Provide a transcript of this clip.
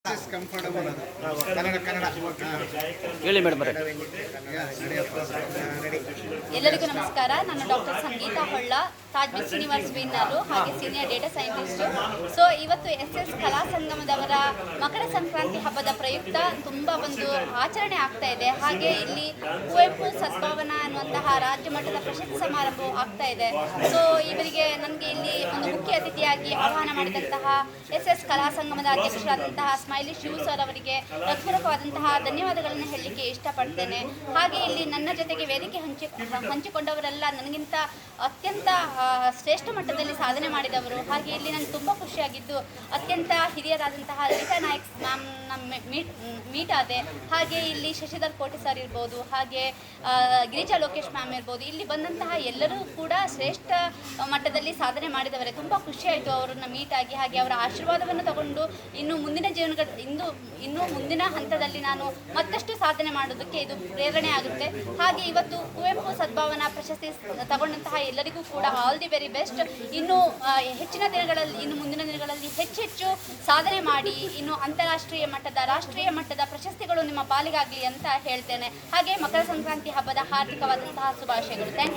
Comfortable ಅದು ಕನ್ನಡ ಕನ್ನಡ ಹೇಳಿ madam. ಎಲ್ಲರಿಗೂ ನಮಸ್ಕಾರ. ನಾನು doctor Sangeetha Holla, Taj miss universe winner ಹಾಗೆ ಸೀನಿಯರ್ ಡೇಟಾ ಸೈಂಟಿಸ್ಟು. ಸೊ ಇವತ್ತು SS ಕಲಾ ಸಂಗಮದವರ ಮಕರ ಸಂಕ್ರಾಂತಿ ಹಬ್ಬದ ಪ್ರಯುಕ್ತ ತುಂಬ ಒಂದು ಆಚರಣೆ ಆಗ್ತಾ ಇದೆ. ಹಾಗೆ ಇಲ್ಲಿ ಕುವೆಂಪು ಸದ್ಭಾವನಾ ಅನ್ನುವಂತಹ ರಾಜ್ಯ ಮಟ್ಟದ ಪ್ರಶಸ್ತಿ ಸಮಾರಂಭ ಆಗ್ತಾ ಇದೆ. ಸೊ ಇವರಿಗೆ ನನಗೆ ಇಲ್ಲಿ ಒಂದು ಮುಖ್ಯ ಅತಿಥಿಯಾಗಿ ಆಹ್ವಾನ ಮಾಡಿದಂತಹ SS ಕಲಾ ಸಂಗಮದ ಅಧ್ಯಕ್ಷರಾದಂತಹ ಸ್ಮೈಲಿ ಶಿವ್ ಸರ್ ಅವರಿಗೆ ಹೃತ್ಪೂರ್ವಕವಾದಂತಹ ಧನ್ಯವಾದಗಳನ್ನು ಹೇಳಲಿಕ್ಕೆ ಇಷ್ಟಪಡ್ತೇನೆ. ಹಾಗೆ ಇಲ್ಲಿ ನನ್ನ ಜೊತೆಗೆ ವೇದಿಕೆ ಹಂಚಿಕೊಂಡವರೆಲ್ಲ ನನಗಿಂತ ಅತ್ಯಂತ ಶ್ರೇಷ್ಠ ಮಟ್ಟದಲ್ಲಿ ಸಾಧನೆ ಮಾಡಿದವರು. ಹಾಗೆ ಇಲ್ಲಿ ನನಗೆ ತುಂಬ ಖುಷಿಯಾಗಿದ್ದು ಅತ್ಯಂತ ಹಿರಿಯರಾದಂತಹ ಲಲಿತಾ ನಾಯಕ್ ಮ್ಯಾಮ್ನ ಮೀಟ್ ಆದೆ. ಹಾಗೆ ಇಲ್ಲಿ ಶಶಿಧರ್ ಕೋಟೆ ಸರ್ ಇರ್ಬೋದು, ಹಾಗೆ ಗಿರಿಜಾ ಲೋಕೇಶ್ ಮ್ಯಾಮ್ ಇರ್ಬೋದು. ಇಲ್ಲಿ ಬಂದಂತಹ ಎಲ್ಲರೂ ಕೂಡ ಶ್ರೇಷ್ಠ ಮಟ್ಟದಲ್ಲಿ ಸಾಧನೆ ಮಾಡಿದವರೇ. ತುಂಬ ಖುಷಿಯಾಯಿತು ಅವರನ್ನು ಮೀಟ್ ಆಗಿ. ಹಾಗೆ ಅವರ ಆಶೀರ್ವಾದವನ್ನು ತಗೊಂಡು ಇನ್ನು ಮುಂದಿನ ಹಂತದಲ್ಲಿ ನಾನು ಮತ್ತಷ್ಟು ಸಾಧನೆ ಮಾಡೋದಕ್ಕೆ ಇದು ಪ್ರೇರಣೆ ಆಗುತ್ತೆ. ಹಾಗೆ ಇವತ್ತು ಕುವೆಂಪು ಸದ್ಭಾವನಾ ಪ್ರಶಸ್ತಿ ತಗೊಂಡಂತಹ ಎಲ್ಲರಿಗೂ ಕೂಡ ಆಲ್ ದಿ ವೆರಿ ಬೆಸ್ಟ್. ಇನ್ನು ಮುಂದಿನ ದಿನಗಳಲ್ಲಿ ಹೆಚ್ಚೆಚ್ಚು ಸಾಧನೆ ಮಾಡಿ ಇನ್ನು ಅಂತಾರಾಷ್ಟ್ರೀಯ ಮಟ್ಟದ ರಾಷ್ಟ್ರೀಯ ಮಟ್ಟದ ಪ್ರಶಸ್ತಿಗಳು ನಿಮ್ಮ ಪಾಲಿಗಾಗಲಿ ಅಂತ ಹೇಳ್ತೇನೆ. ಹಾಗೆ ಮಕರ ಸಂಕ್ರಾಂತಿ ಹಬ್ಬದ ಹಾರ್ದಿಕವಾದಂತಹ ಶುಭಾಶಯಗಳು. Thank you.